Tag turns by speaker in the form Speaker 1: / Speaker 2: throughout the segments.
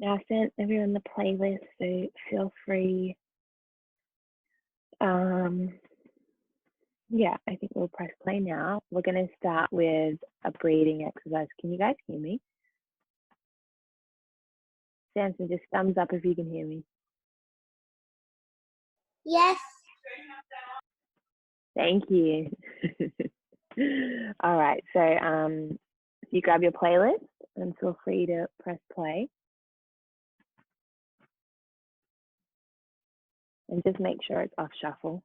Speaker 1: Now, I sent everyone the playlist, so feel free. Yeah, I think we'll press play now. We're going to start with a breathing exercise. Can you guys hear me? Samson, just thumbs up if you can hear me.
Speaker 2: Yes.
Speaker 1: Thank you. All right, so you grab your playlist and feel free to press play. And just make sure it's off shuffle.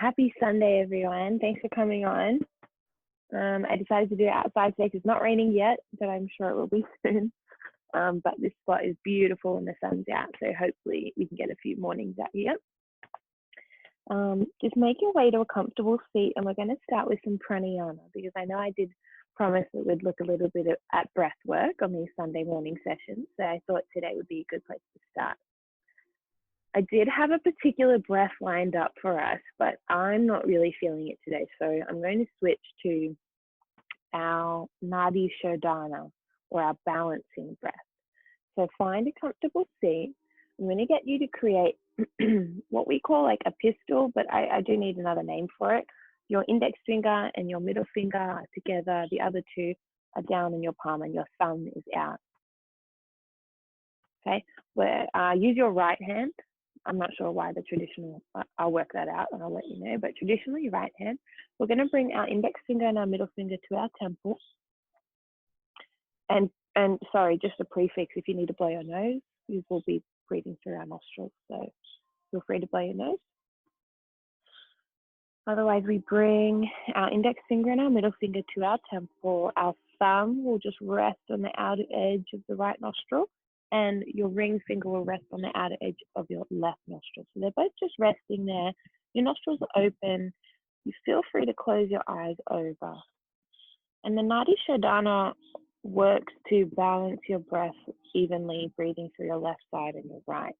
Speaker 1: Happy Sunday, everyone. Thanks for coming on. I decided to do it outside today because it's not raining yet, but I'm sure it will be soon. But this spot is beautiful and the sun's out, so hopefully we can get a few mornings out here. Just make your way to a comfortable seat, and we're going to start with some pranayama because I know I did promise that we'd look a little bit at breath work on these Sunday morning sessions, so I thought today would be a good place to start. I did have a particular breath lined up for us, but I'm not really feeling it today, so I'm going to switch to our Nadi Shodhana, or our balancing breath. So find a comfortable seat. I'm going to get you to create what we call like a pistol, but I do need another name for it. Your index finger and your middle finger are together. The other two are down in your palm and your thumb is out. Okay, use your right hand. I'm not sure why the traditional, I'll work that out and I'll let you know, but traditionally right hand. We're going to bring our index finger and our middle finger to our temple. And sorry, just a prefix, if you need to blow your nose, you will be breathing through our nostrils, so feel free to blow your nose. Otherwise, we bring our index finger and our middle finger to our temple. Our thumb will just rest on the outer edge of the right nostril, and your ring finger will rest on the outer edge of your left nostril. So they're both just resting there. Your nostrils are open. You feel free to close your eyes over. And the Nadi Shodhana works to balance your breath evenly, breathing through your left side and your right.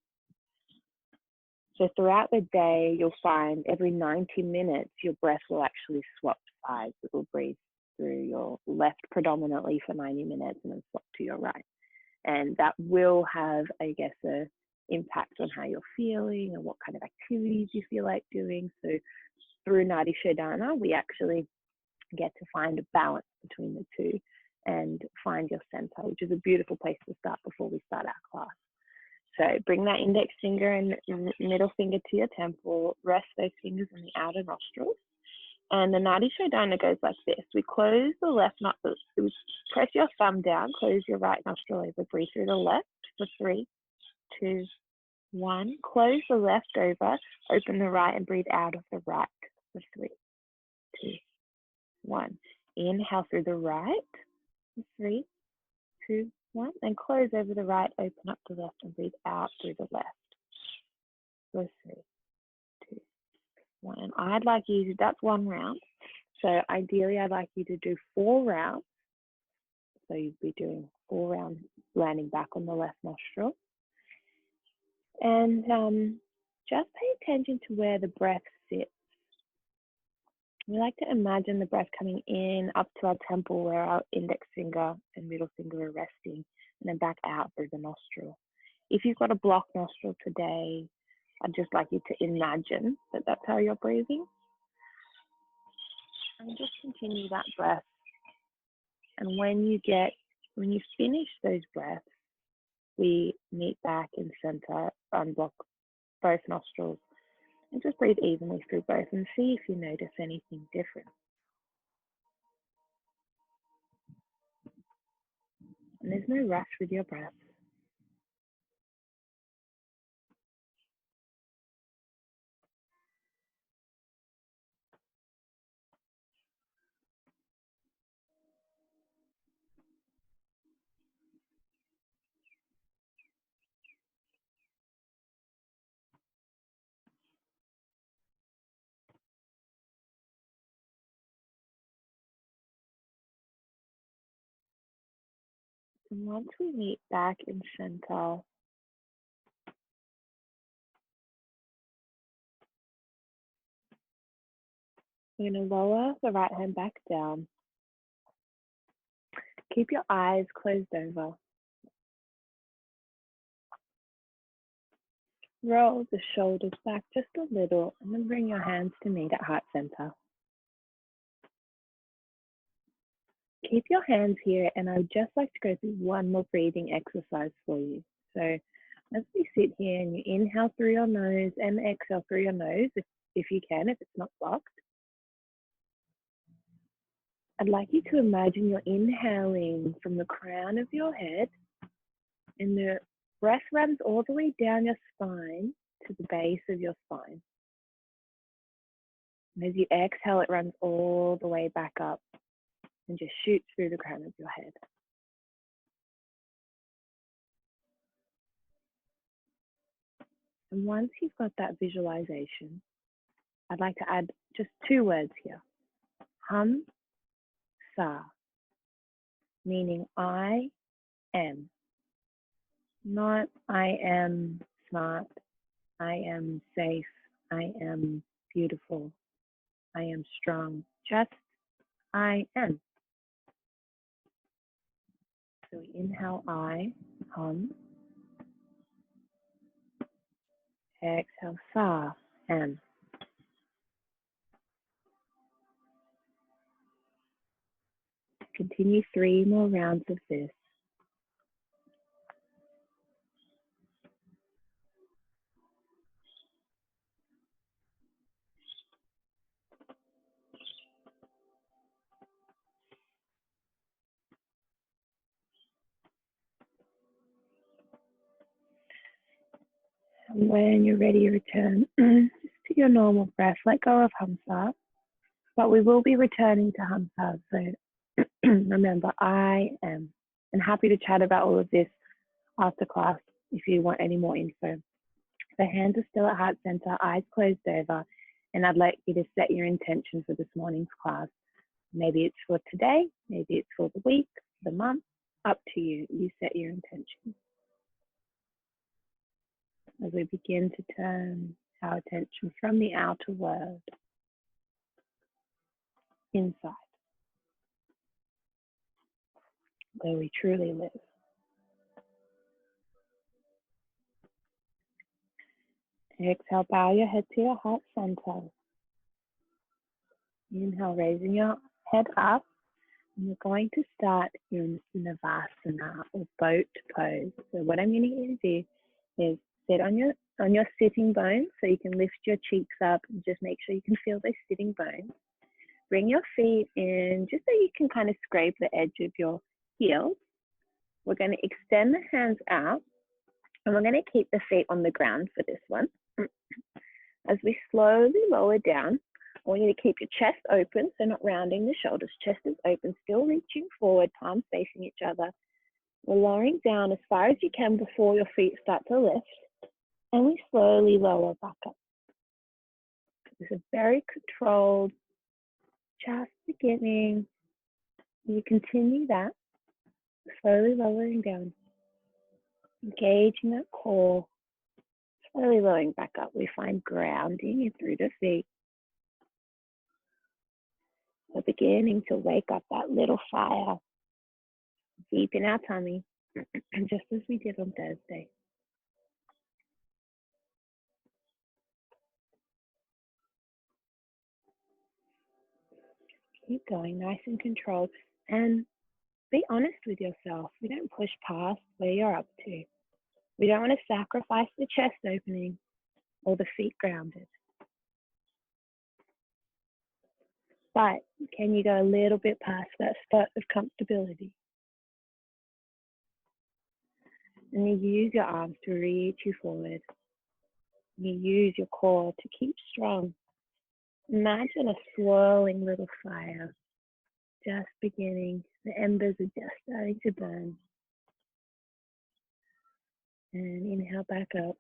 Speaker 1: So throughout the day, you'll find every 90 minutes, your breath will actually swap sides. It will breathe through your left predominantly for 90 minutes and then swap to your right. And that will have, I guess, an impact on how you're feeling and what kind of activities you feel like doing. So through Nadi Shodhana, we actually get to find a balance between the two and find your center, which is a beautiful place to start before we start our class. So bring that index finger and middle finger to your temple, rest those fingers on the outer nostrils. And the Nadi Shodhana goes like this. We close the left nostril, press your thumb down, close your right nostril over, breathe through the left for 3, 2, 1. Close the left over, open the right and breathe out of the right for 3, 2, 1. Inhale through the right for 3, 2, 1. And close over the right, open up the left and breathe out through the left for 3, 2, 1. And I'd like you to, that's 1 round. So ideally, I'd like you to do 4 rounds. So you'd be doing 4 rounds, landing back on the left nostril. And just pay attention to where the breath sits. We like to imagine the breath coming in up to our temple where our index finger and middle finger are resting, and then back out through the nostril. If you've got a blocked nostril today, I'd just like you to imagine that that's how you're breathing. And just continue that breath. And when you finish those breaths, we meet back in center, unblock both nostrils, and just breathe evenly through both and see if you notice anything different. And there's no rush with your breath. And once we meet back in center, We're going to lower the right hand back down. Keep your eyes closed over. Roll the shoulders back just a little and then bring your hands to meet at heart center. Keep your hands here, and I would just like to go through one more breathing exercise for you. So as we sit here and you inhale through your nose and exhale through your nose, if you can, if it's not blocked. I'd like you to imagine you're inhaling from the crown of your head, and the breath runs all the way down your spine to the base of your spine. And as you exhale, it runs all the way back up and just shoots through the crown of your head. And once you've got that visualization, I'd like to add just 2 words here. Hum, sa, meaning I am. Not I am smart, I am safe, I am beautiful, I am strong. Just I am. So we inhale I, hum. Exhale sa, am. Continue 3 more rounds of this. And when you're ready to return just to your normal breath, let go of Hamsa. But we will be returning to Hamsa. So remember, I am. And happy to chat about all of this after class if you want any more info. The hands are still at heart center, eyes closed over, and I'd like you to set your intention for this morning's class. Maybe it's for today, maybe it's for the week, the month, up to you. You set your intention. As we begin to turn our attention from the outer world inside, where we truly live. Exhale, bow your head to your heart center. Inhale, raising your head up. And you're going to start in Navasana or boat pose. So what I'm going to get you to do is sit on your sitting bones, so you can lift your cheeks up and just make sure you can feel those sitting bones. Bring your feet in just so you can kind of scrape the edge of your heels. We're going to extend the hands out, and we're going to keep the feet on the ground for this one. As we slowly lower down, I want you to keep your chest open, so not rounding the shoulders. Chest is open, still reaching forward, palms facing each other. We're lowering down as far as you can before your feet start to lift, and we slowly lower back up. It's a very controlled, just beginning. You continue that, slowly lowering down, engaging that core, slowly lowering back up. We find grounding through the feet. We're beginning to wake up that little fire deep in our tummy, just as we did on Thursday. Keep going, nice and controlled, and be honest with yourself. We don't push past where you're up to. We don't want to sacrifice the chest opening or the feet grounded. But can you go a little bit past that spot of comfortability? And you use your arms to reach you forward. You use your core to keep strong. Imagine a swirling little fire just beginning. The embers are just starting to burn. And inhale back up.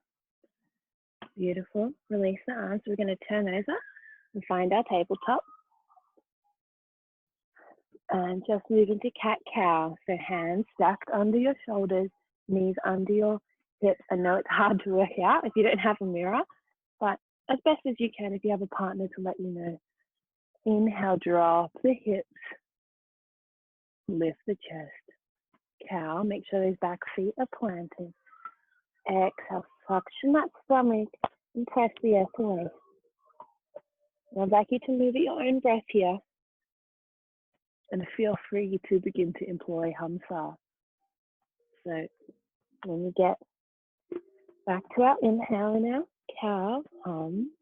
Speaker 1: Beautiful. Release the arms. We're going to turn over and find our tabletop. And just move into cat-cow. So hands stacked under your shoulders, knees under your hips. I know it's hard to work out if you don't have a mirror, but as best as you can if you have a partner to let you know. Inhale, drop the hips, lift the chest. Cow, make sure those back feet are planted. Exhale, suction that stomach and press the earth away. I'd like you to move at your own breath here and feel free to begin to employ Hamsa. So when we get back to our inhale now, cow, hum.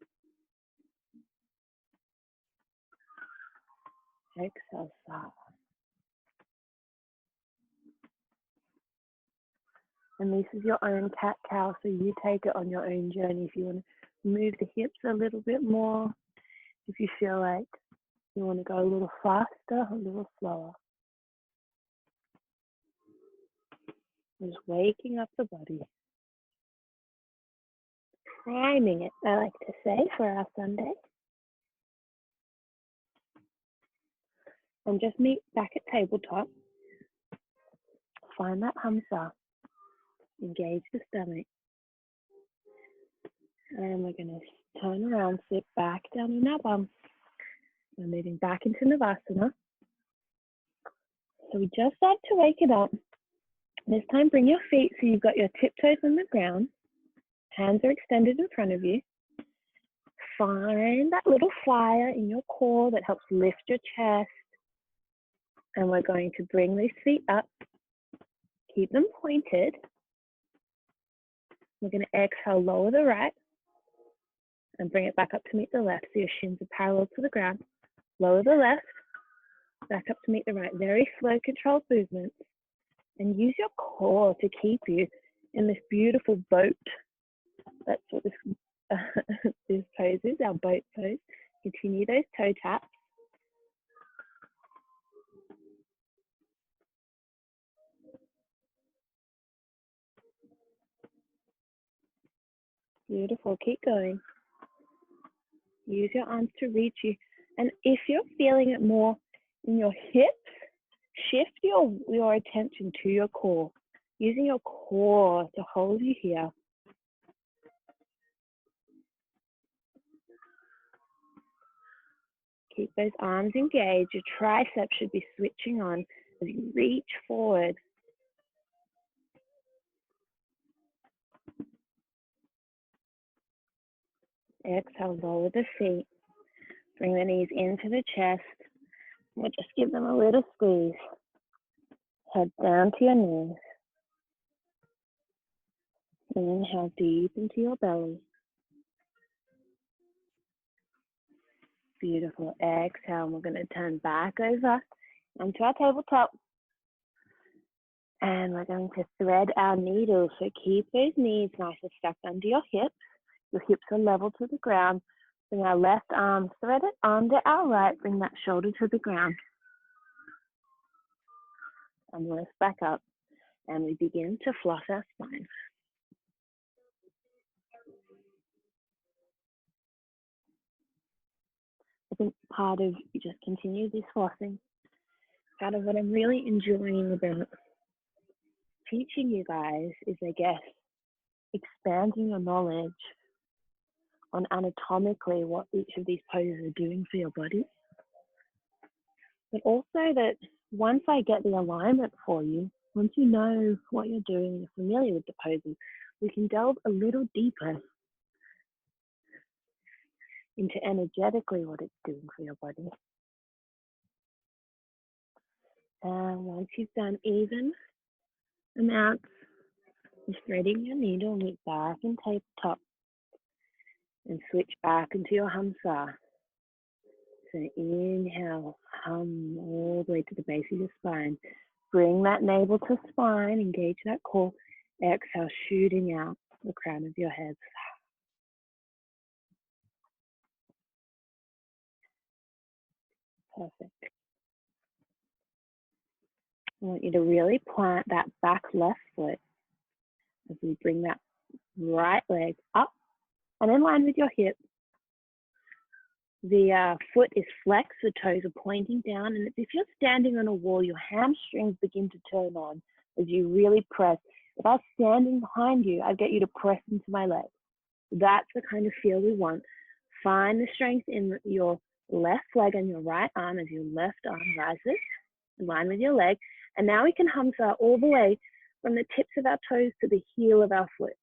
Speaker 1: Exhale, sa. And this is your own cat-cow, so you take it on your own journey. If you want to move the hips a little bit more, if you feel like you want to go a little faster, a little slower. Just waking up the body. Priming it, I like to say, for our Sunday. And just meet back at tabletop. Find that Hamsa. Engage the stomach. And we're going to turn around, sit back down in our bum. We're moving back into Navasana. So we just start to wake it up. This time bring your feet so you've got your tiptoes on the ground. Hands are extended in front of you. Find that little fire in your core that helps lift your chest. And we're going to bring these feet up. Keep them pointed. We're going to exhale, lower the right. And bring it back up to meet the left. So your shins are parallel to the ground. Lower the left. Back up to meet the right. Very slow, controlled movements. And use your core to keep you in this beautiful boat. That's what this, this pose is, our boat pose. Continue those toe taps. Beautiful, keep going. Use your arms to reach you. And if you're feeling it more in your hips, shift your attention to your core, using your core to hold you here. Keep those arms engaged. Your triceps should be switching on as you reach forward. Exhale, lower the feet. Bring the knees into the chest. We'll just give them a little squeeze. Head down to your knees. Inhale deep into your belly. Beautiful. Exhale. We're going to turn back over onto our tabletop. And we're going to thread our needles. So keep those knees nice and stacked under your hips. Your hips are level to the ground. Bring our left arm, thread it under our right. Bring that shoulder to the ground. And lift back up. And we begin to floss our spine. I think part of, you just continue this flossing. Part of what I'm really enjoying about teaching you guys is, I guess, expanding your knowledge on anatomically what each of these poses are doing for your body. But also that once I get the alignment for you, once you know what you're doing and you're familiar with the poses, we can delve a little deeper into energetically what it's doing for your body. And once you've done even amounts of threading your needle, meet back in tabletop and switch back into your Hamsa. So inhale, hum all the way to the base of your spine. Bring that navel to spine, engage that core. Exhale, shooting out the crown of your head. Perfect. I want you to really plant that back left foot as we bring that right leg up and in line with your hip. The foot is flexed, the toes are pointing down, and if you're standing on a wall, your hamstrings begin to turn on as you really press. If I was standing behind you, I'd get you to press into my leg. That's the kind of feel we want. Find the strength in your left leg on your right arm as your left arm rises in line with your leg. And now we can Hamza all the way from the tips of our toes to the heel of our foot.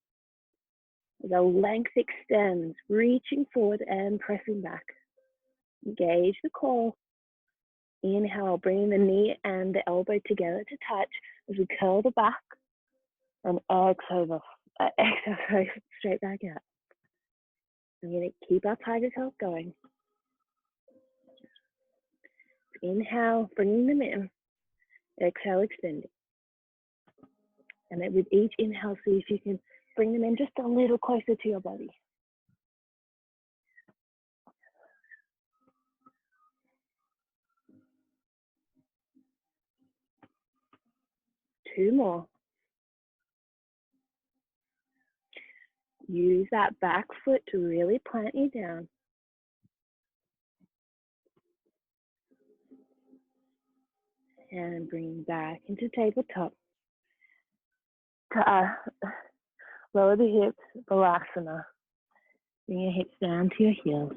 Speaker 1: The length extends, reaching forward and pressing back. Engage the core. Inhale, bringing the knee and the elbow together to touch as we curl the back. And exhale straight back out. I'm going to keep our tiger tails going. Inhale, bringing them in. Exhale, extending. And then with each inhale, see if you can bring them in just a little closer to your body. Two more. Use that back foot to really plant you down. And bring back into tabletop. Lower the hips, Balasana. Bring your hips down to your heels.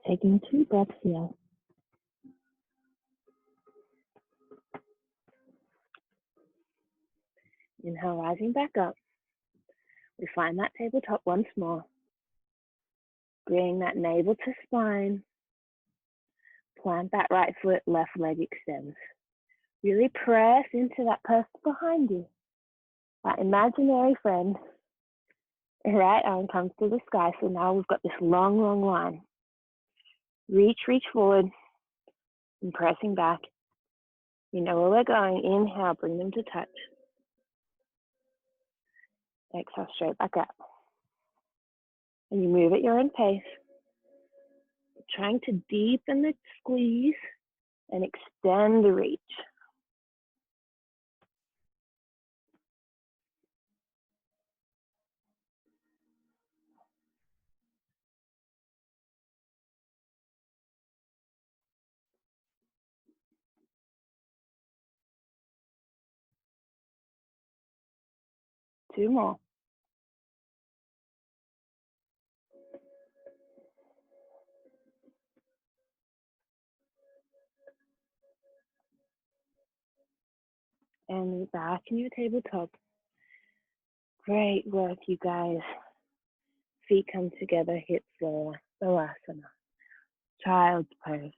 Speaker 1: Taking 2 breaths here. Inhale, rising back up. We find that tabletop once more. Bring that navel to spine. Plant that right foot, left leg extends. Really press into that person behind you. That imaginary friend. Right arm comes to the sky. So now we've got this long, long line. Reach forward and pressing back. You know where we're going. Inhale, bring them to touch. Exhale, straight back up. And you move at your own pace. Trying to deepen the squeeze and extend the reach. Two more. And back in your tabletop. Great work, you guys. Feet come together, hips lower, Balasana. Child's pose.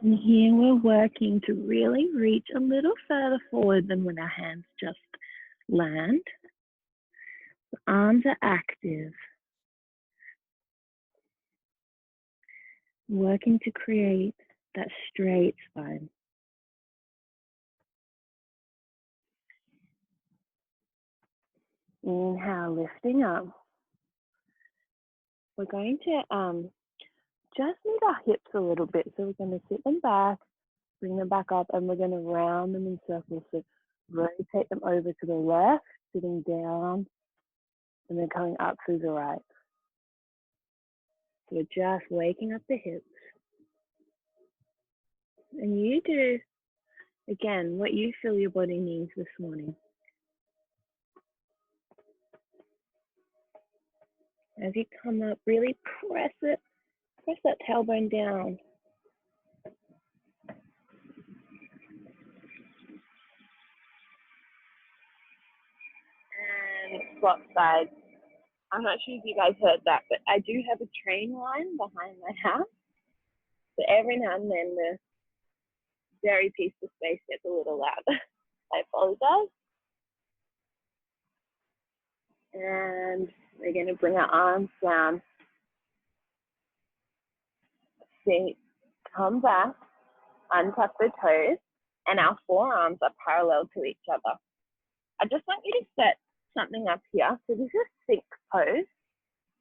Speaker 1: And here we're working to really reach a little further forward than when our hands just land. The arms are active. Working to create that straight spine. Inhale, lifting up. We're going to just move our hips a little bit. So we're going to sit them back, bring them back up, and we're going to round them in circles. So rotate them over to the left, sitting down, and then coming up through the right. So we're just waking up the hips. And you do, again, what you feel your body needs this morning. As you come up, really press it. Press that tailbone down. And swap sides. I'm not sure if you guys heard that, but I do have a train line behind my house. So every now and then the very piece of space gets a little loud. I apologize. And we're going to bring our arms down. Feet come back, untuck the toes, and our forearms are parallel to each other. I just want you to set something up here. So this is Sphinx pose.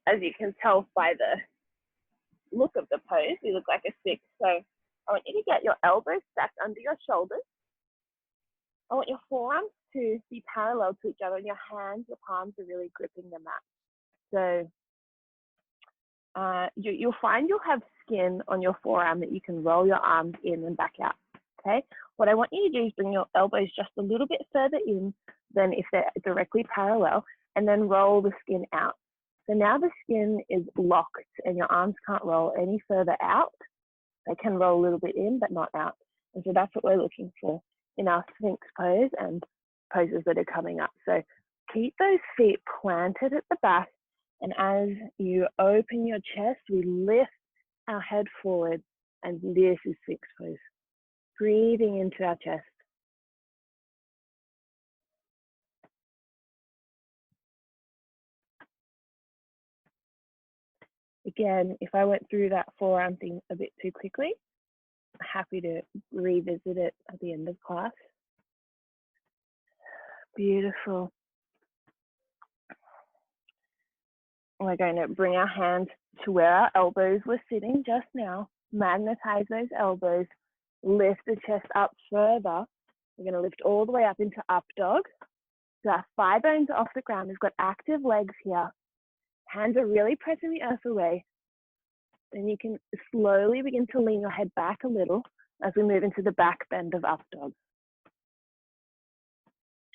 Speaker 1: As you can tell by the look of the pose, you look like a Sphinx. So I want you to get your elbows stacked under your shoulders. I want your forearms to be parallel to each other, and your hands, your palms are really gripping the mat. So you'll find you'll have skin on your forearm that you can roll your arms in and back out, okay? What I want you to do is bring your elbows just a little bit further in than if they're directly parallel, and then roll the skin out. So now the skin is locked and your arms can't roll any further out. They can roll a little bit in, but not out. And so that's what we're looking for in our Sphinx pose and poses that are coming up. So keep those feet planted at the back. And as you open your chest, we lift our head forward. And this is Sphinx pose. Breathing into our chest. Again, if I went through that forearm thing a bit too quickly, I'm happy to revisit it at the end of class. Beautiful. We're going to bring our hands to where our elbows were sitting just now. Magnetize those elbows. Lift the chest up further. We're going to lift all the way up into up dog. So our thigh bones are off the ground. We've got active legs here. Hands are really pressing the earth away. Then you can slowly begin to lean your head back a little as we move into the back bend of up dog.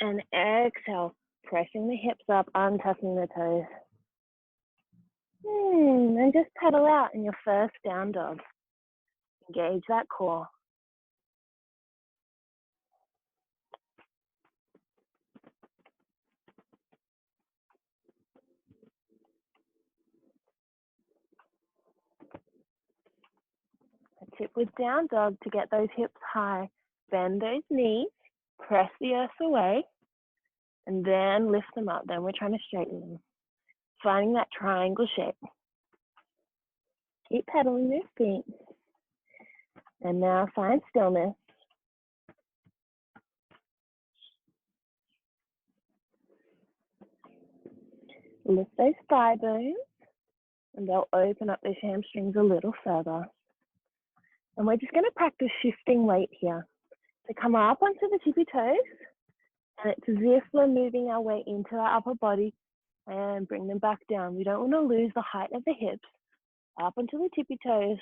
Speaker 1: And exhale, pressing the hips up, untucking the toes. And just pedal out in your first down dog. Engage that core. Tip with down dog to get those hips high. Bend those knees, press the earth away, and then lift them up. Then we're trying to straighten them. Finding that triangle shape. Keep pedaling your feet. And now find stillness. Lift those thigh bones, and they'll open up those hamstrings a little further. And we're just going to practice shifting weight here. So come up onto the tippy toes, and it's as if we're moving our weight into our upper body and bring them back down. We don't want to lose the height of the hips. Up onto the tippy toes,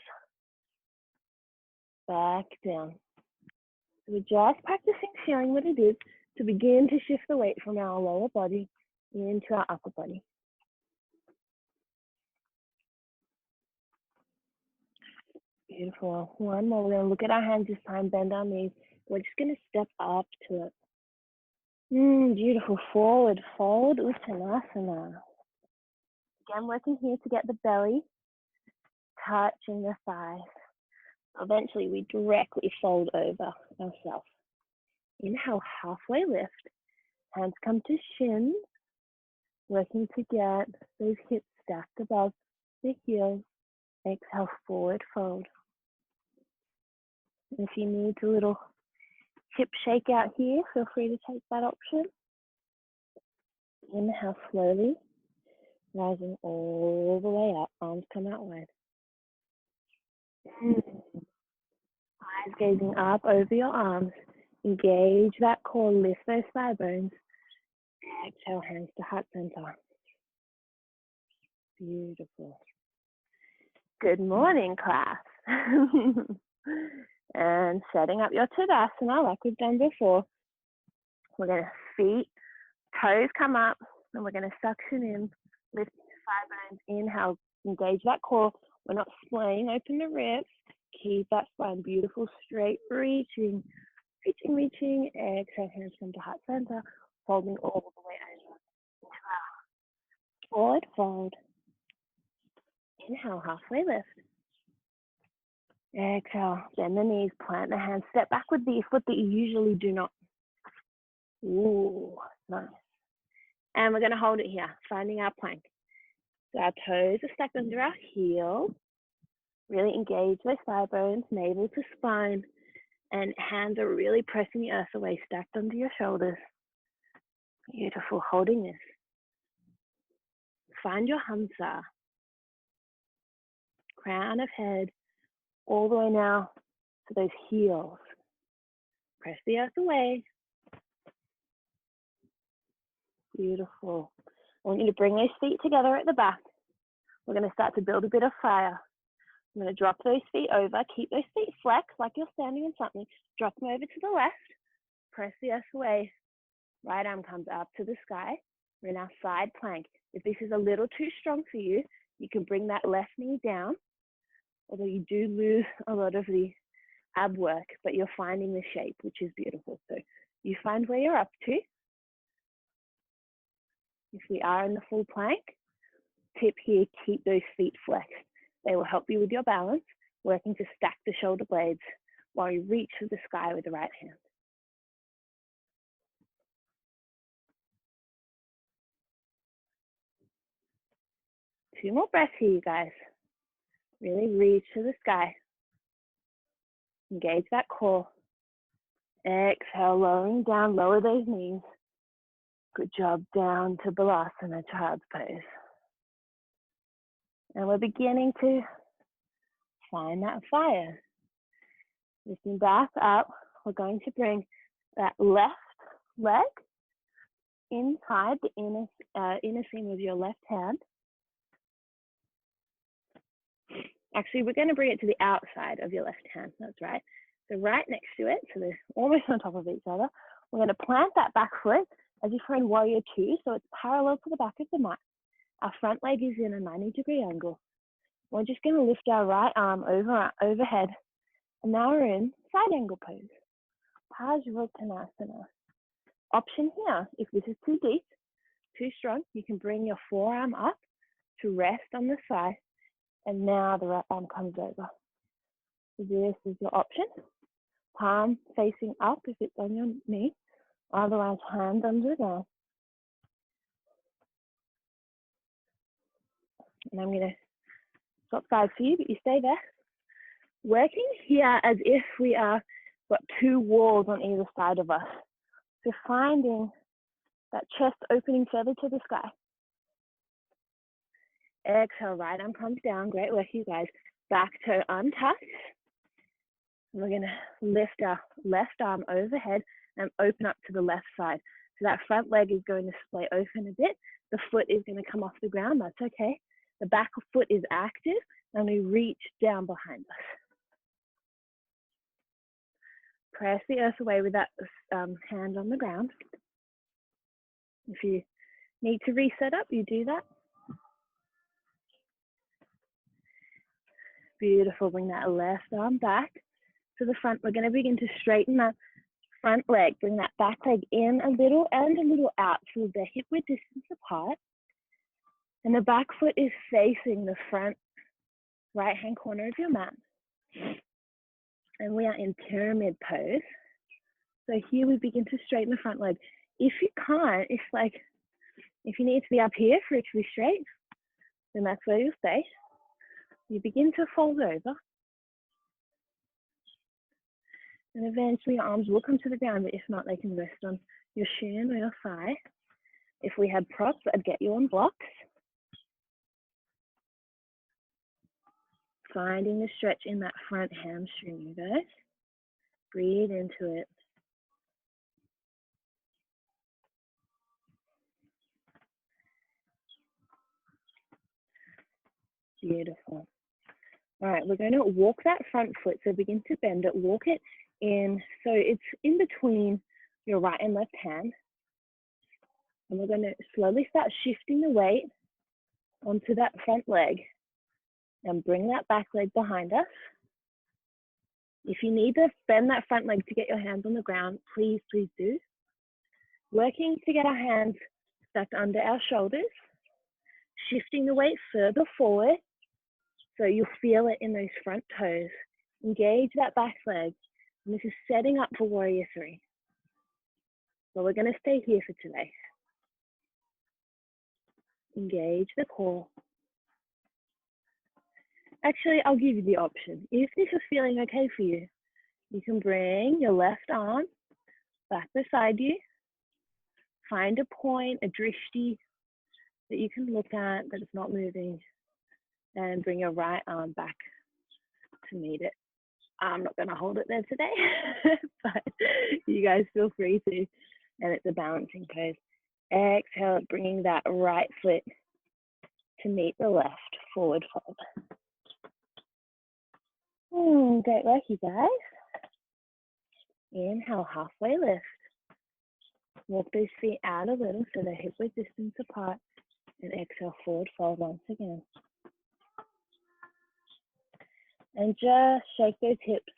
Speaker 1: back down. So we're just practicing feeling what it is to begin to shift the weight from our lower body into our upper body. Beautiful. One more. We're going to look at our hands this time, bend our knees. We're just going to step up to it. Beautiful. Forward fold, Uttanasana. Again, working here to get the belly touching the thighs. Eventually, we directly fold over ourselves. Inhale, halfway lift. Hands come to shins. Working to get those hips stacked above the heels. Exhale, forward fold. And if you need a little hip shake out here, feel free to take that option. Inhale slowly, rising all the way up, arms come out wide. Eyes gazing up over your arms. Engage that core, lift those thigh bones. Exhale, hands to heart center. Beautiful. Good morning, class. And setting up your Tadasana like we've done before. We're going to feet, toes come up, and we're going to suction in, lift the thigh bones, inhale, engage that core. We're not splaying open the ribs. Keep that spine beautiful, straight, reaching. Exhale, hands come to heart center, folding all the way over. Forward fold. Inhale, halfway lift. Exhale, bend the knees, plant the hands, step back with the foot that you usually do not. Ooh, nice. And we're going to hold it here, finding our plank. So our toes are stacked under our heels. Really engage those thigh bones, navel to spine, and hands are really pressing the earth away, stacked under your shoulders. Beautiful, holding this. Find your Hamsa. Crown of head, all the way now to those heels. Press the earth away. Beautiful. I want you to bring those feet together at the back. We're going to start to build a bit of fire. I'm going to drop those feet over. Keep those feet flexed like you're standing in something. Drop them over to the left. Press the earth away. Right arm comes up to the sky. We're in our side plank. If this is a little too strong for you, you can bring that left knee down, although you do lose a lot of the ab work, but you're finding the shape, which is beautiful. So you find where you're up to. If we are in the full plank, tip here, keep those feet flexed. They will help you with your balance, working to stack the shoulder blades while you reach for the sky with the right hand. Two more breaths here, you guys. Really reach to the sky. Engage that core. Exhale, lowering down, lower those knees. Good job, down to Balasana, child's pose. And we're beginning to find that fire. Lifting back up, we're going to bring that left leg inside the inner seam of your left hand. Actually, we're going to bring it to the outside of your left hand, that's right. So right next to it, so they're almost on top of each other. We're going to plant that back foot as if we're in Warrior Two, so it's parallel to the back of the mat. Our front leg is in a 90-degree angle. We're just going to lift our right arm overhead, and now we're in side angle pose, Parsvottanasana. Option here, if this is too deep, too strong, you can bring your forearm up to rest on the side, and now the right arm comes over. So this is your option. Palm facing up if it's on your knee, otherwise hand under down. And I'm going to swap sides for you, but you stay there. Working here as if we are got two walls on either side of us. So finding that chest opening further to the sky. Exhale, right arm comes down. Great work, you guys. Back toe untucked. We're going to lift our left arm overhead and open up to the left side. So that front leg is going to splay open a bit. The foot is going to come off the ground. That's okay. The back foot is active, and we reach down behind us. Press the earth away with that hand on the ground. If you need to reset up, you do that. Beautiful. Bring that left arm back to the front. We're going to begin to straighten that front leg. Bring that back leg in a little and a little out so they're hip width distance apart. And the back foot is facing the front right hand corner of your mat. And we are in pyramid pose. So here we begin to straighten the front leg. If you can't, if you need to be up here for it to be straight, then that's where you'll stay. You begin to fold over. And eventually your arms will come to the ground, but if not, they can rest on your shin or your thigh. If we had props, I'd get you on blocks. Finding the stretch in that front hamstring, you guys. Breathe into it. Beautiful. All right, we're going to walk that front foot. So begin to bend it, walk it in. So it's in between your right and left hand. And we're going to slowly start shifting the weight onto that front leg and bring that back leg behind us. If you need to bend that front leg to get your hands on the ground, please, please do. Working to get our hands stacked under our shoulders, shifting the weight further forward so you'll feel it in those front toes. Engage that back leg. And this is setting up for Warrior Three. So we're going to stay here for today. Engage the core. Actually, I'll give you the option. If this is feeling okay for you, you can bring your left arm back beside you. Find a point, a drishti that you can look at that is not moving, and bring your right arm back to meet it. I'm not going to hold it there today, but you guys feel free to, and it's a balancing pose. Exhale, bringing that right foot to meet the left, forward fold. Great work, you guys. Inhale, halfway lift. Walk those feet out a little so they're hip width distance apart, and exhale, forward fold once again. And just shake those hips,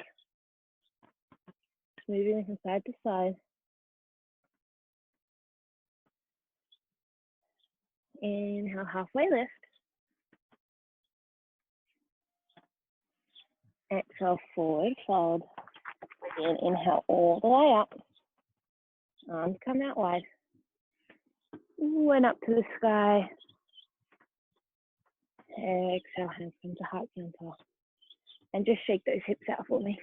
Speaker 1: moving them from side to side. Inhale, halfway lift. Exhale, forward fold. Again, inhale all the way up. Arms come out wide. Went up to the sky. Exhale, hands come to heart center. And just shake those hips out for me.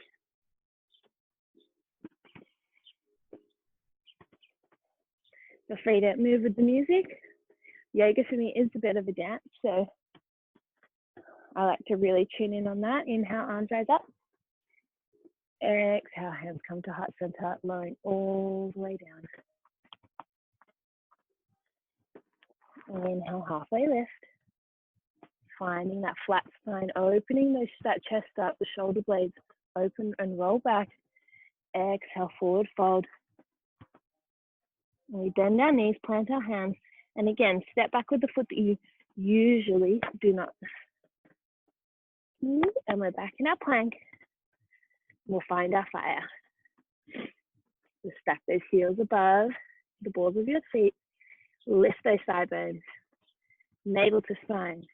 Speaker 1: Feel free to move with the music. Yoga for me is a bit of a dance, so I like to really tune in on that. Inhale, arms rise up. Exhale, hands come to heart center, lowering all the way down. Inhale, halfway lift. Finding that flat spine, opening that chest up, the shoulder blades open and roll back. Exhale, forward fold. We bend our knees, plant our hands, and again, step back with the foot that you usually do not. And we're back in our plank. We'll find our fire. So stack those heels above the balls of your feet. Lift those side bones, navel to spine.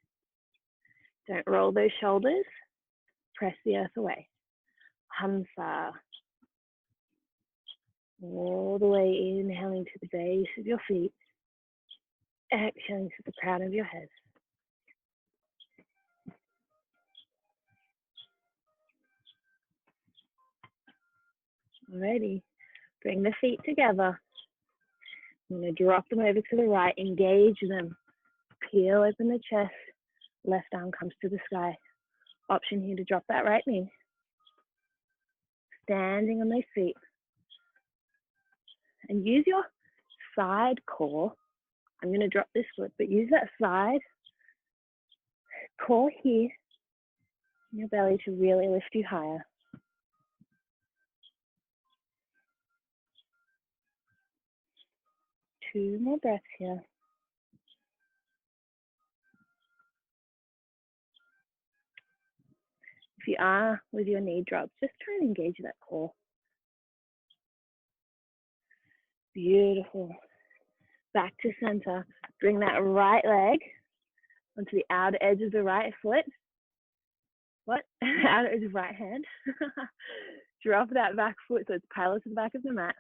Speaker 1: Don't roll those shoulders. Press the earth away. Hamsa. All the way inhaling to the base of your feet. Exhaling to the crown of your head. Alrighty. Bring the feet together. I'm going to drop them over to the right. Engage them. Peel open the chest. Left arm comes to the sky. Option here to drop that right knee. Standing on those feet. And use your side core. I'm going to drop this foot, but use that side core here in your belly to really lift you higher. Two more breaths here. If you are with your knee dropped, just try and engage that core. Beautiful. Back to center. Bring that right leg onto the outer edge of the right foot. Outer edge of right hand. Drop that back foot so it's parallel to the back of the mat.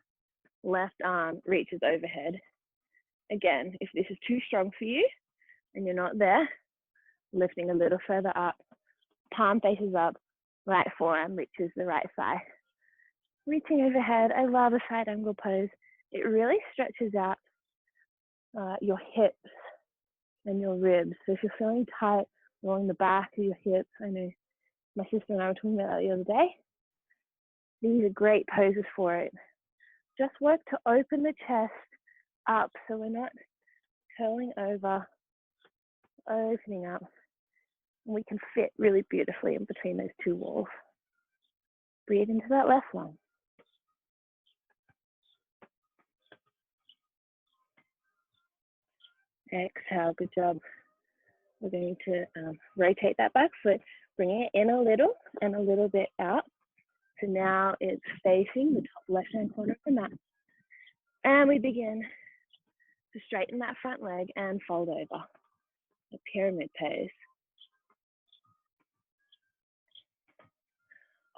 Speaker 1: Left arm reaches overhead. Again, if this is too strong for you and you're not there, lifting a little further up. Palm faces up. Right forearm reaches the right thigh. Reaching overhead. I love a side angle pose. It really stretches out your hips and your ribs. So if you're feeling tight along the back of your hips, I know my sister and I were talking about that the other day. These are great poses for it. Just work to open the chest up so we're not curling over, opening up. And we can fit really beautifully in between those two walls. Breathe into that left lung. Exhale, good job. We're going to rotate that back foot, bring it in a little and a little bit out. So now it's facing the top left-hand corner of the mat. And we begin to straighten that front leg and fold over. A pyramid pose.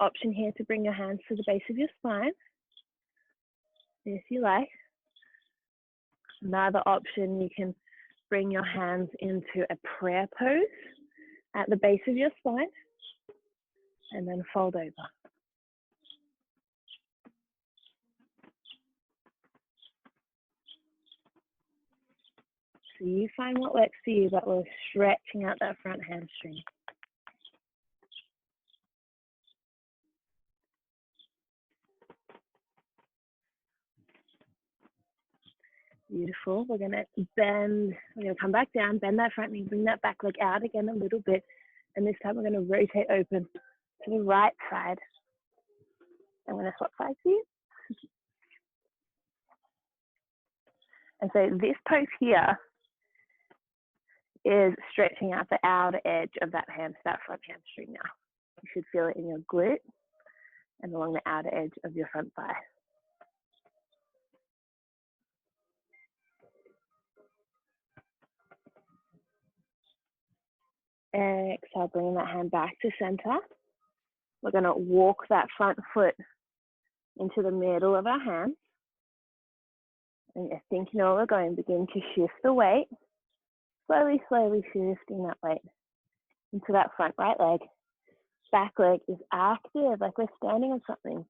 Speaker 1: Option here to bring your hands to the base of your spine, if you like. Another option, you can bring your hands into a prayer pose at the base of your spine and then fold over. So you find what works for you, but we're stretching out that front hamstring. Beautiful. We're going to bend, we're going to come back down, bend that front knee, bring that back leg out again a little bit. And this time we're going to rotate open to the right side. I'm going to swap sides for you. And so this pose here is stretching out the outer edge of that front hamstring now. You should feel it in your glute and along the outer edge of your front thigh. Exhale, bringing that hand back to center. We're going to walk that front foot into the middle of our hands. And I think you know where we're going. Begin to shift the weight. Slowly, slowly shifting that weight into that front right leg. Back leg is active, like we're standing on something.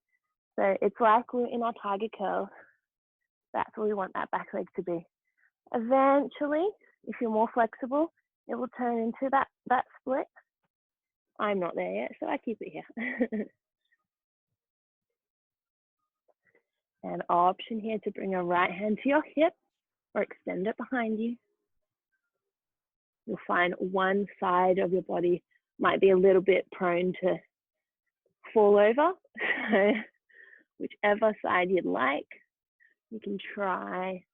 Speaker 1: So it's like we're in our tiger curls. That's where we want that back leg to be. Eventually, if you're more flexible, it will turn into that split. I'm not there yet, so I keep it here. An option here to bring your right hand to your hip or extend it behind you. You'll find one side of your body might be a little bit prone to fall over. So whichever side you'd like, you can try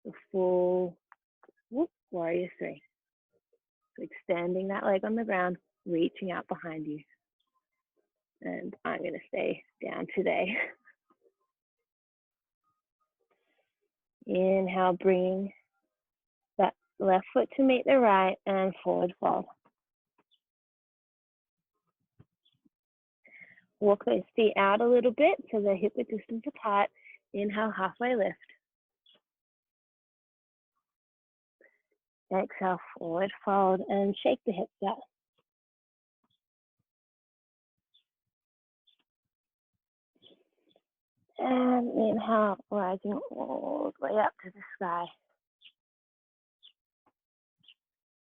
Speaker 1: the full warrior three. So extending that leg on the ground, reaching out behind you. And I'm going to stay down today. Inhale, bring that left foot to meet the right and forward fold. Walk those feet out a little bit so they're hip width distance apart. Inhale, halfway lift. Exhale, forward fold and shake the hips out. And inhale, rising all the way up to the sky.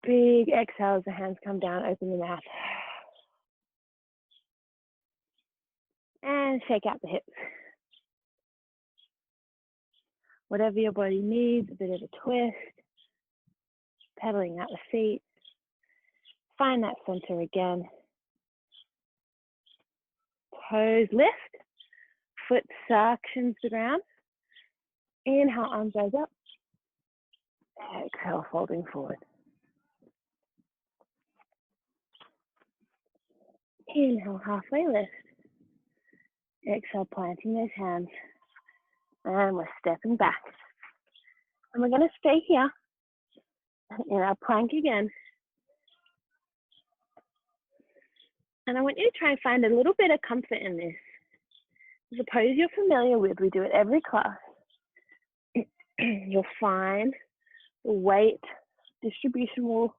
Speaker 1: Big exhale as the hands come down, open the mouth. And shake out the hips. Whatever your body needs, a bit of a twist, pedaling out the feet. Find that center again. Toes lift, foot suctions the ground. Inhale, arms rise up. Exhale, folding forward. Inhale, halfway lift. Exhale, planting those hands. And we're stepping back. And we're going to stay here in our plank again. And I want you to try and find a little bit of comfort in this. It's a pose you're familiar with. We do it every class. You'll find the weight distribution will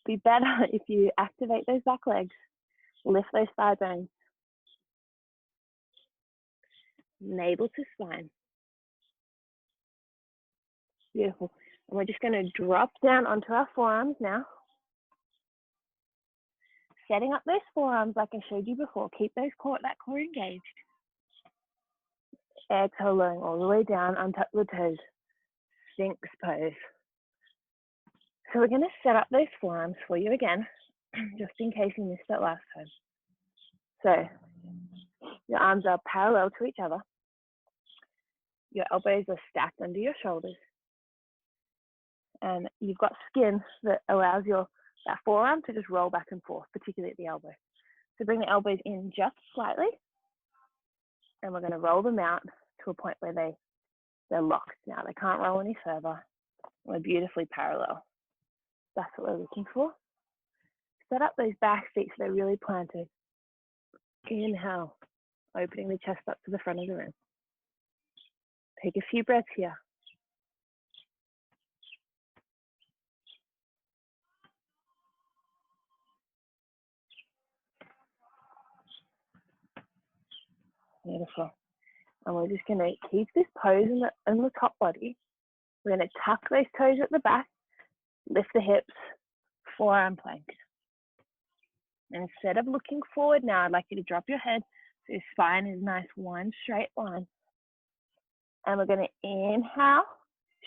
Speaker 1: be better if you activate those back legs, lift those thigh bones, navel to spine. Beautiful. And we're just going to drop down onto our forearms now. Setting up those forearms like I showed you before. Keep that core engaged. Exhale, lowering all the way down, untuck the toes. Sphinx pose. So we're going to set up those forearms for you again, just in case you missed it last time. So your arms are parallel to each other. Your elbows are stacked under your shoulders. And you've got skin that allows that forearm to just roll back and forth, particularly at the elbow. So bring the elbows in just slightly. And we're going to roll them out to a point where they're locked now. They can't roll any further. We're beautifully parallel. That's what we're looking for. Set up those back feet so they're really planted. Inhale, opening the chest up to the front of the room. Take a few breaths here. Beautiful. And we're just going to keep this pose in the top body. We're going to tuck those toes at the back, lift the hips, forearm plank. And instead of looking forward now, I'd like you to drop your head so your spine is nice, one straight line. And we're going to inhale,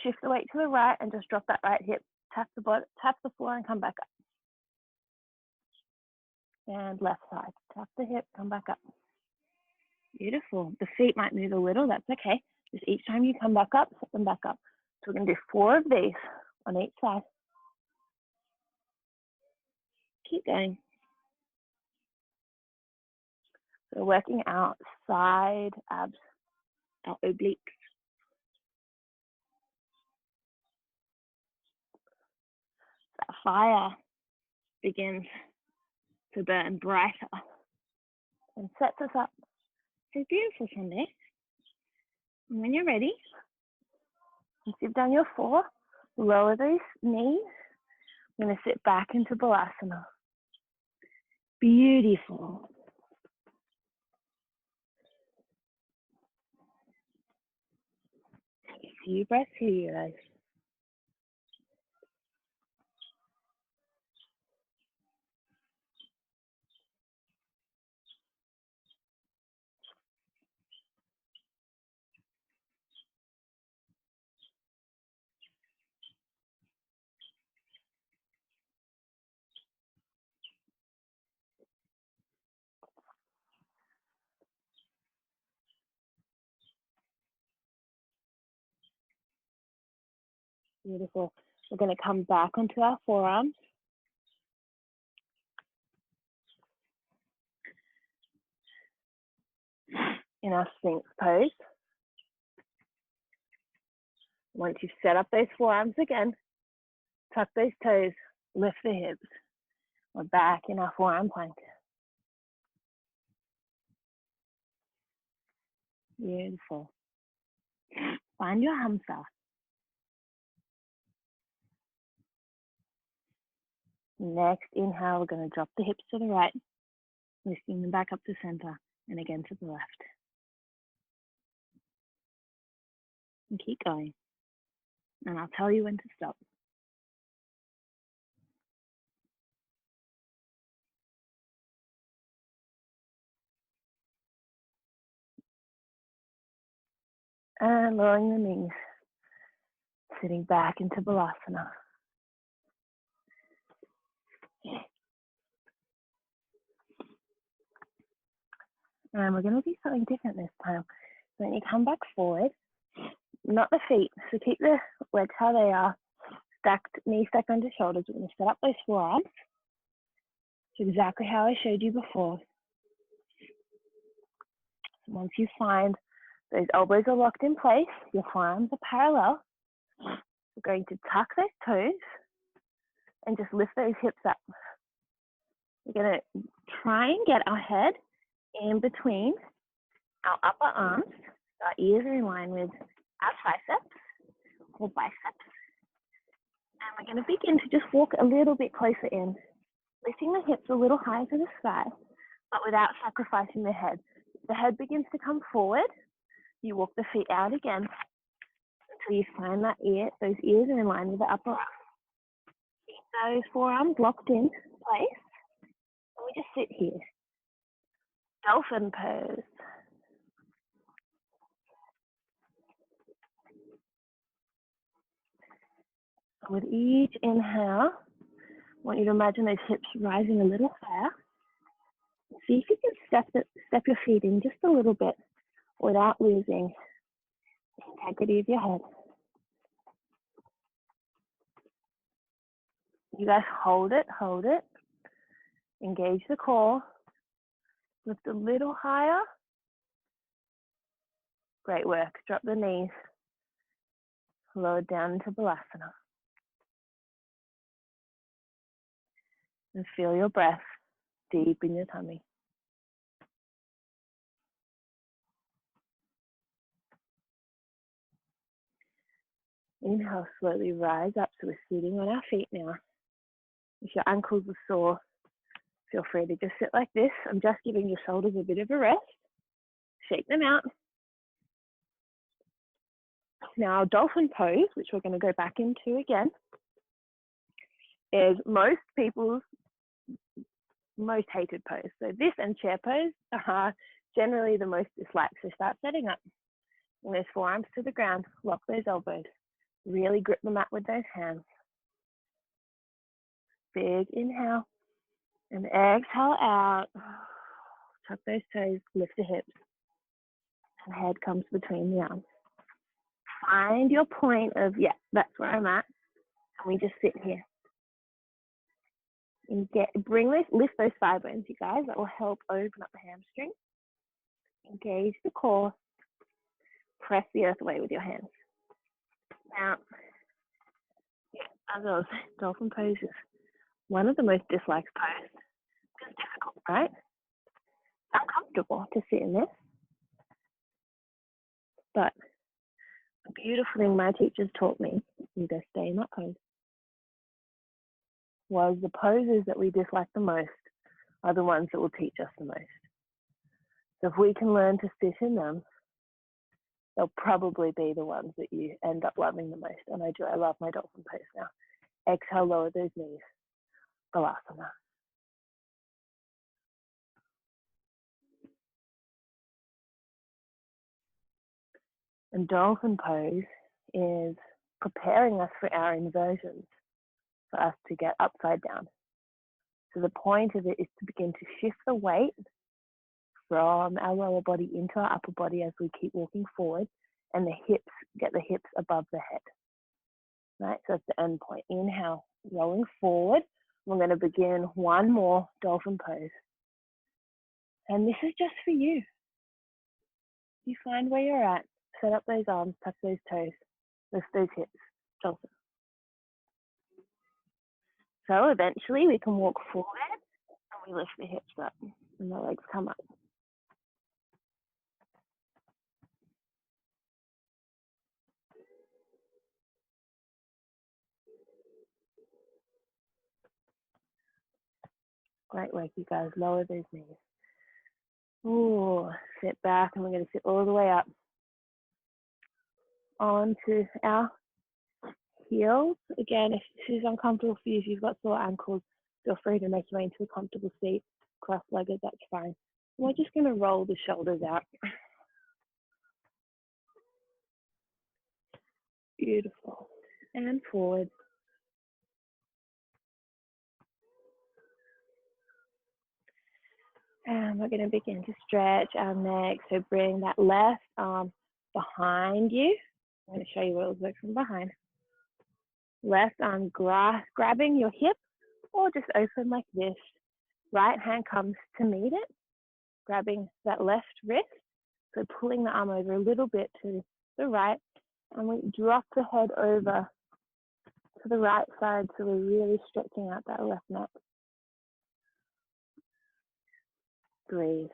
Speaker 1: shift the weight to the right and just drop that right hip, tap the floor and come back up. And left side, tap the hip, come back up. Beautiful. The feet might move a little, that's okay. Just each time you come back up, set them back up. So we're going to do 4 of these on each side. Keep going. So we're working out side abs, our obliques. That fire begins to burn brighter and sets us up for a beautiful Sunday. And when you're ready, once you've done your 4, lower those knees. I'm going to sit back into Balasana. Beautiful. Take a few breaths here, guys. Beautiful. We're going to come back onto our forearms. In our Sphinx pose. Once you've set up those forearms again, tuck those toes, lift the hips. We're back in our forearm plank. Beautiful. Find your hamsa. Next inhale, we're going to drop the hips to the right, lifting them back up to center, and again to the left. And keep going. And I'll tell you when to stop. And lowering the knees, sitting back into Balasana. And we're going to do something different this time. So when you come back forward, not the feet, so keep the legs how they are, stacked, knees stacked under shoulders. We're going to set up those forearms. It's exactly how I showed you before. Once you find those elbows are locked in place, your forearms are parallel, we're going to tuck those toes and just lift those hips up. We're going to try and get our head in between our upper arms. Our ears are in line with our triceps or biceps. And we're going to begin to just walk a little bit closer in, lifting the hips a little higher to the sky, but without sacrificing the head. If the head begins to come forward, you walk the feet out again until you find that those ears are in line with the upper arm. Keep those forearms locked in place. And we just sit here. Dolphin pose. With each inhale, I want you to imagine those hips rising a little higher. See if you can step your feet in just a little bit without losing the integrity of your head. You guys hold it. Engage the core. Lift a little higher. Great work. Drop the knees. Lower down into Balasana. And feel your breath deep in your tummy. Inhale, slowly rise up. So we're sitting on our feet now. If your ankles are sore, feel free to just sit like this. I'm just giving your shoulders a bit of a rest. Shake them out. Now, dolphin pose, which we're going to go back into again, is most people's most hated pose. So this and chair pose are generally the most disliked. So start setting up. And those forearms to the ground, lock those elbows. Really grip the mat with those hands. Big inhale. And exhale out. Tuck those toes, lift the hips. And head comes between the arms. find your point of, yeah, that's where I'm at. And we just sit here. And lift those thigh bones, you guys. That will help open up the hamstring. Engage the core. Press the earth away with your hands. Now, as those dolphin poses, one of the most disliked poses. It's difficult, right? It's uncomfortable to sit in this. But a beautiful thing my teachers taught me is to stay in that pose. Was the poses that we dislike the most are the ones that will teach us the most. So if we can learn to sit in them, they'll probably be the ones that you end up loving the most. And I love my dolphin pose now. Exhale, lower those knees. Balasana. And dolphin pose is preparing us for our inversions, for us to get upside down. So the point of it is to begin to shift the weight from our lower body into our upper body as we keep walking forward, and get the hips above the head. Right, so that's the end point. Inhale, rolling forward. We're going to begin one more dolphin pose. And this is just for you. You find where you're at, set up those arms, tuck those toes, lift those hips, dolphin. So eventually we can walk forward and we lift the hips up and the legs come up. Great work, you guys. Lower those knees. Ooh, sit back, and we're going to sit all the way up onto our heels. Again, if this is uncomfortable for you, if you've got sore ankles, feel free to make your way into a comfortable seat. Cross-legged, that's fine. We're just going to roll the shoulders out. Beautiful. And forward. And we're going to begin to stretch our neck. So bring that left arm behind you. I'm going to show you what it looks like from behind. Left arm grabbing your hip, or just open like this. Right hand comes to meet it, grabbing that left wrist. So pulling the arm over a little bit to the right, and we drop the head over to the right side, so we're really stretching out that left neck. Breathe.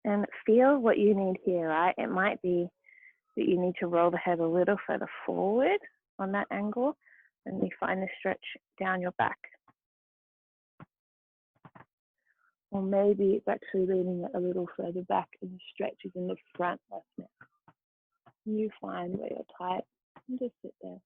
Speaker 1: And feel what you need here, right? It might be that you need to roll the head a little further forward on that angle, and you find the stretch down your back. Or maybe it's actually leaning it a little further back and the stretch is in the front left neck. You find where you're tight and just sit there.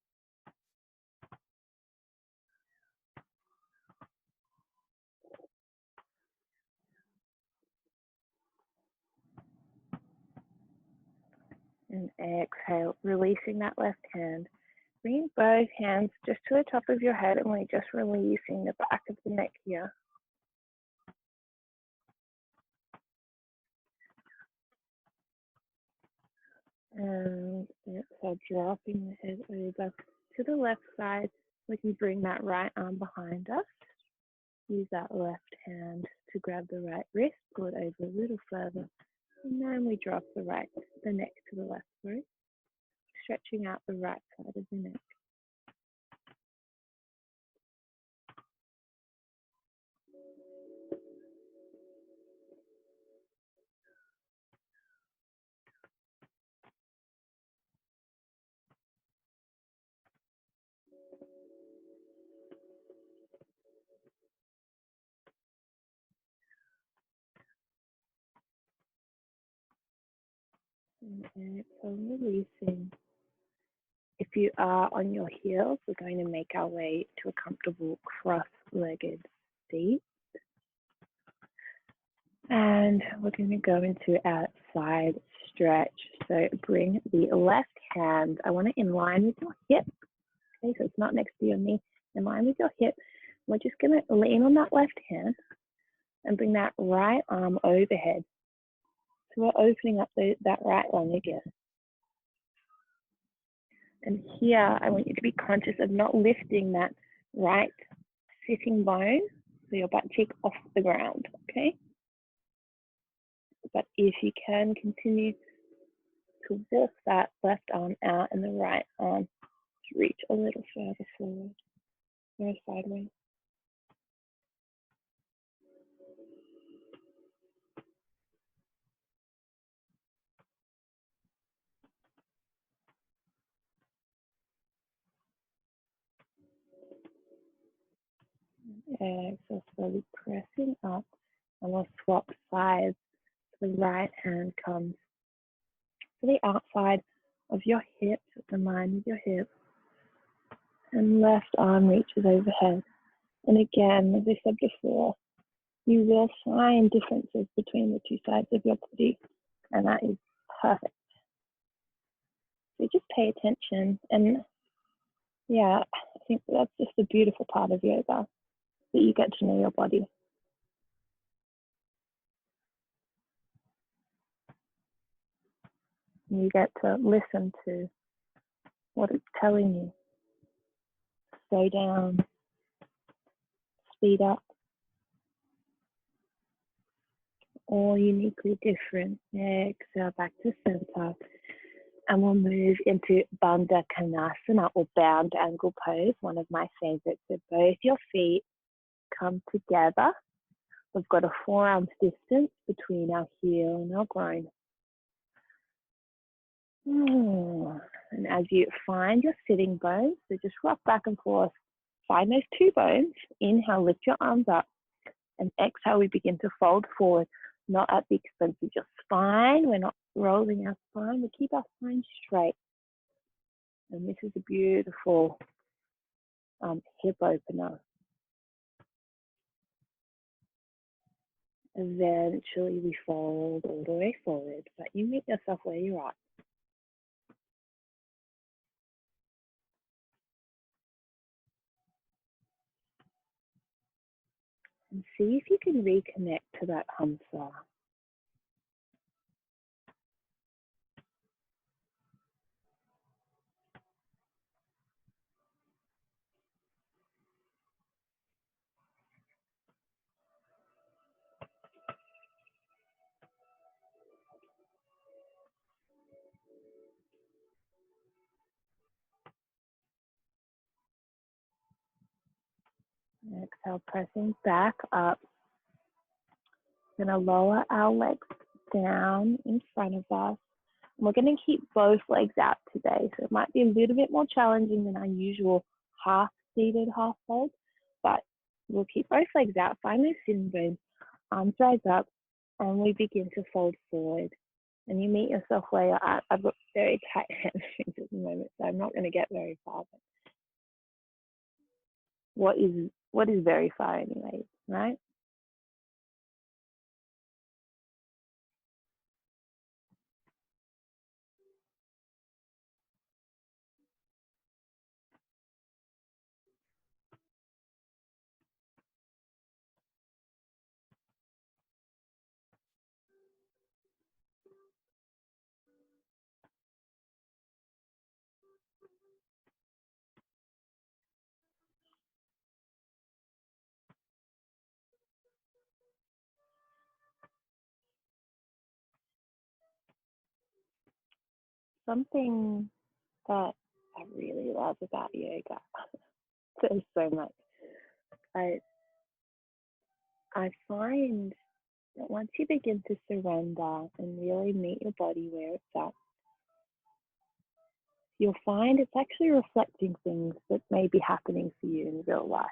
Speaker 1: And exhale, releasing that left hand. Bring both hands just to the top of your head, and we're just releasing the back of the neck here. And exhale, dropping the head over to the left side. We can bring that right arm behind us. Use that left hand to grab the right wrist, pull it over a little further. And then we drop the neck to the left, sorry. Stretching out the right side of the neck. And exhale, releasing. If you are on your heels, we're going to make our way to a comfortable cross-legged seat. And we're going to go into our side stretch. So bring the left hand, I want it in line with your hip. Okay, so it's not next to your knee, in line with your hip. We're just going to lean on that left hand and bring that right arm overhead. So we're opening up that right lung again. And here, I want you to be conscious of not lifting that right sitting bone, so your butt cheek off the ground, okay? But if you can, continue to walk that left arm out and the right arm to reach a little further forward, or sideways. So slowly pressing up, and we'll swap sides. The right hand comes to the outside of your hip, the line with your hip, and left arm reaches overhead. And again, as I said before, you will find differences between the two sides of your body, and that is perfect. So just pay attention, and yeah, I think that's just a beautiful part of yoga, that you get to know your body. And you get to listen to what it's telling you. Slow down, speed up, all uniquely different. Exhale back to center. And we'll move into Bandha Konasana, or bound angle pose, one of my favorites. So both your feet come together. We've got a forearm distance between our heel and our groin. And as you find your sitting bones, so just rock back and forth. Find those two bones. Inhale, lift your arms up. And exhale, we begin to fold forward, not at the expense of your spine. We're not rolling our spine. We keep our spine straight. And this is a beautiful hip opener. Eventually, we fold all the way forward, but you meet yourself where you are. And see if you can reconnect to that hamsa. Exhale, pressing back up. We're going to lower our legs down in front of us. And we're going to keep both legs out today. So it might be a little bit more challenging than our usual half seated, half fold, but we'll keep both legs out. Find those sitting bones, arms rise up, and we begin to fold forward. And you meet yourself where you're at. I've got very tight hamstrings at the moment, so I'm not going to get very far. But what is very far anyway, right? Something that I really love about yoga, there's so much. I find that once you begin to surrender and really meet your body where it's at, you'll find it's actually reflecting things that may be happening for you in real life,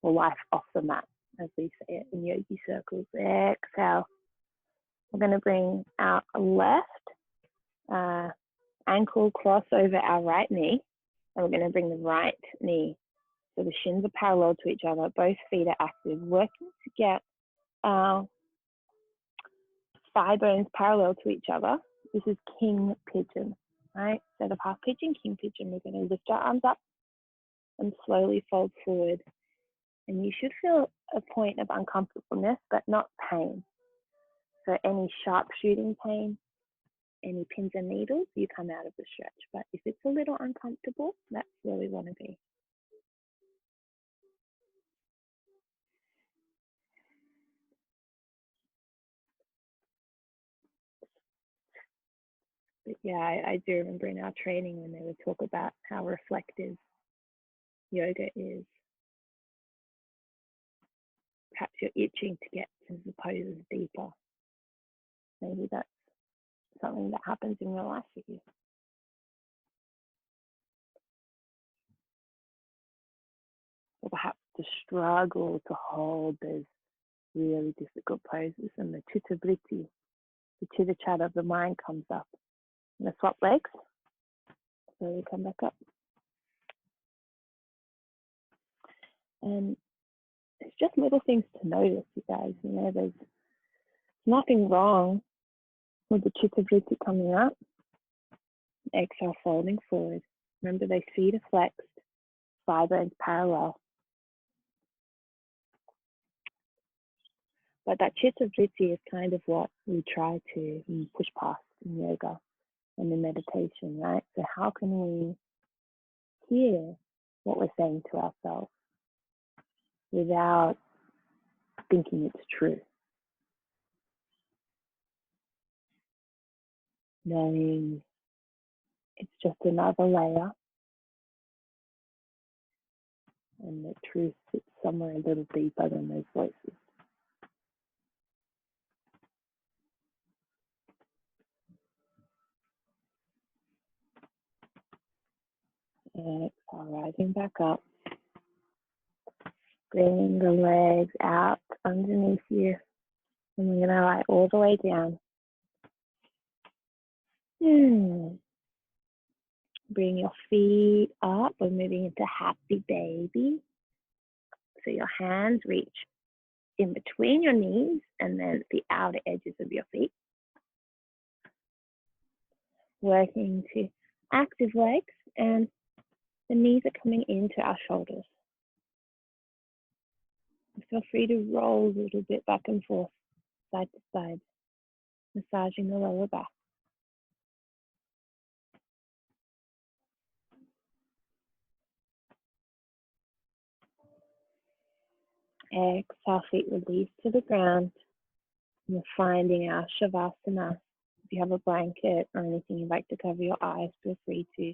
Speaker 1: or life off the mat, as we say it in yogi circles. Exhale. We're going to bring our left ankle cross over our right knee, and we're going to bring the right knee so the shins are parallel to each other. Both feet are active, working to get our thigh bones parallel to each other. This is king pigeon, right? Instead of half pigeon, king pigeon. We're going to lift our arms up and slowly fold forward. And you should feel a point of uncomfortableness, but not pain. So any sharp shooting pain, any pins and needles, you come out of the stretch. But if it's a little uncomfortable, that's where we want to be. But yeah, I do remember in our training when they would talk about how reflective yoga is. Perhaps you're itching to get to the poses deeper. Maybe that's something that happens in real life for you. Or perhaps the struggle to hold those really difficult poses, and the chitta vritti, the chitter chat of the mind comes up. And the swap legs, slowly come back up. And it's just little things to notice, you guys. You know, there's nothing wrong with the chitta vritti coming up. Exhale, folding forward. Remember, those feet are flexed, thigh bones parallel. But that chitta vritti is kind of what we try to push past in yoga and in meditation, right? So how can we hear what we're saying to ourselves without thinking it's true? Knowing it's just another layer and the truth sits somewhere a little deeper than those voices. And exhale, rising back up. Bring the legs out underneath you. And we're going to lie all the way down. Bring your feet up. We're moving into happy baby. So your hands reach in between your knees and then the outer edges of your feet. Working to active legs, and the knees are coming into our shoulders. Feel free to roll a little bit back and forth, side to side, massaging the lower back. Exhale, feet release to the ground. We're finding our Shavasana. If you have a blanket or anything you'd like to cover your eyes, feel free to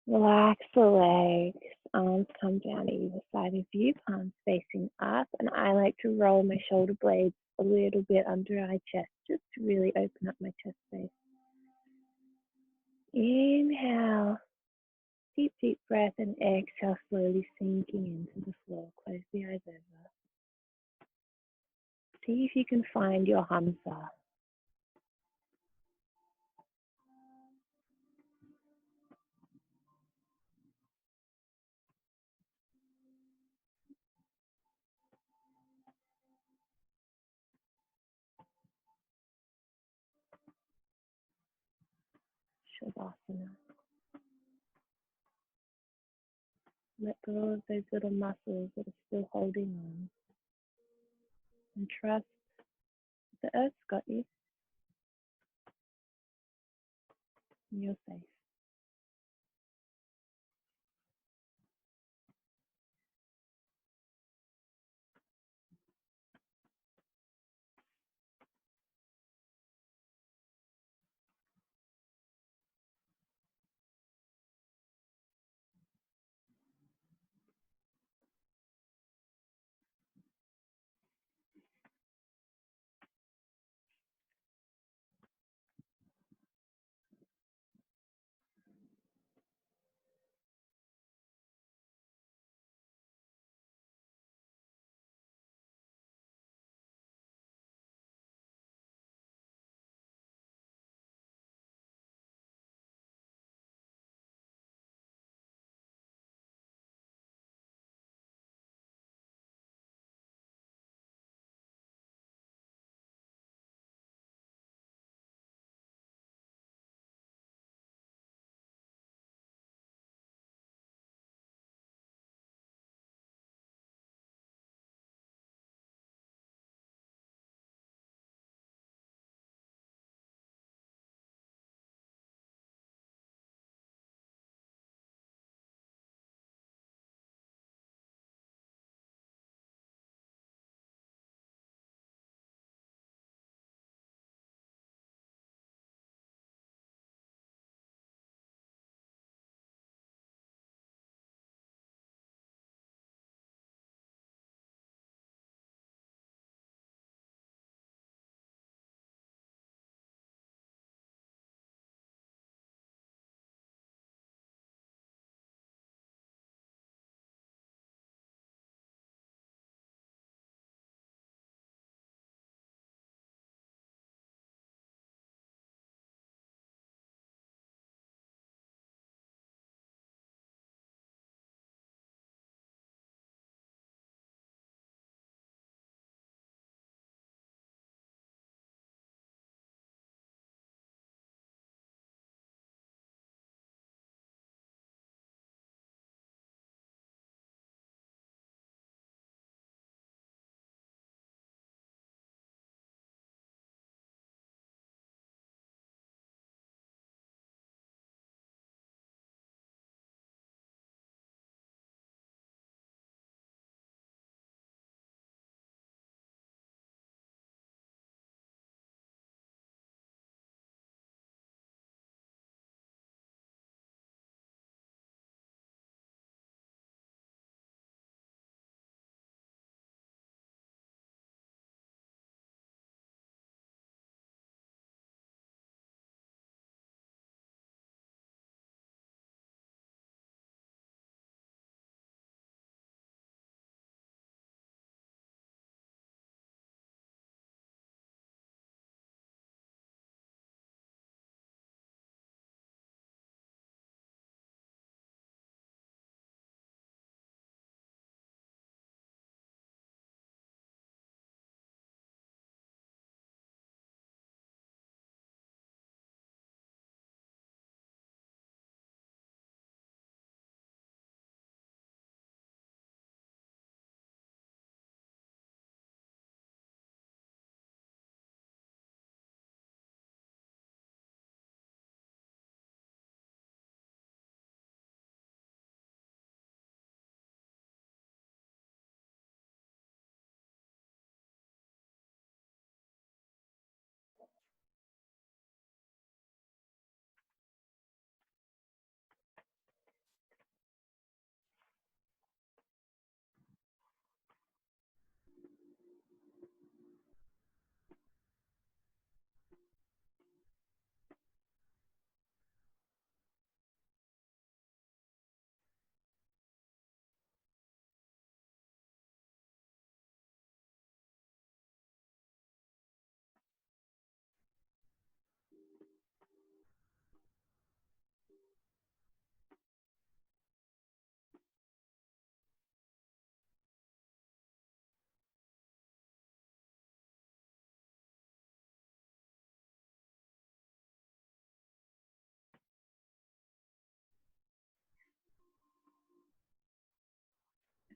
Speaker 1: relax the legs. Arms come down either side of you, palms facing up. And I like to roll my shoulder blades a little bit under my chest, just to really open up my chest space. Inhale, deep, deep breath, and exhale, slowly sinking into the floor. Close the eyes over. See if you can find your Hamsa. Shavasana. Let go of those little muscles that are still holding on. And trust the earth's got you. You're safe.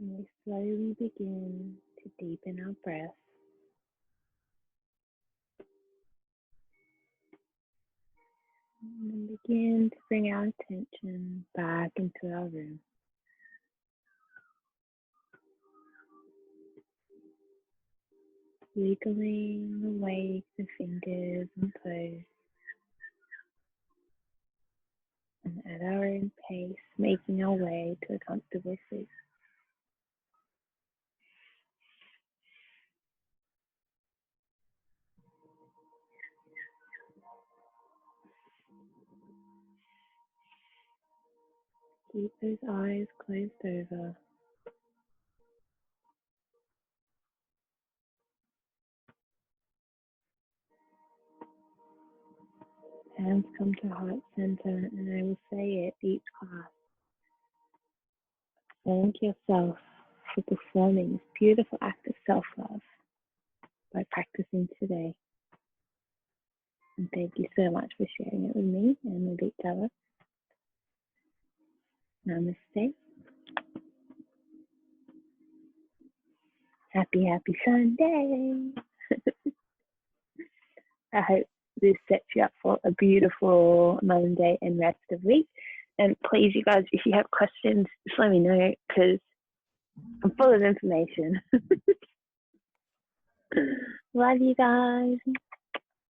Speaker 1: And we slowly begin to deepen our breath. And begin to bring our attention back into our room. Wiggling away the fingers and toes. And at our own pace, making our way to a comfortable sleep. Keep those eyes closed over. Hands come to heart center, and I will say it each class. Thank yourself for performing this beautiful act of self-love by practicing today. And thank you so much for sharing it with me and with each other. Namaste. Happy, happy Sunday. I hope this sets you up for a beautiful Monday and rest of week. And please, you guys, if you have questions, just let me know, because I'm full of information. Love you guys.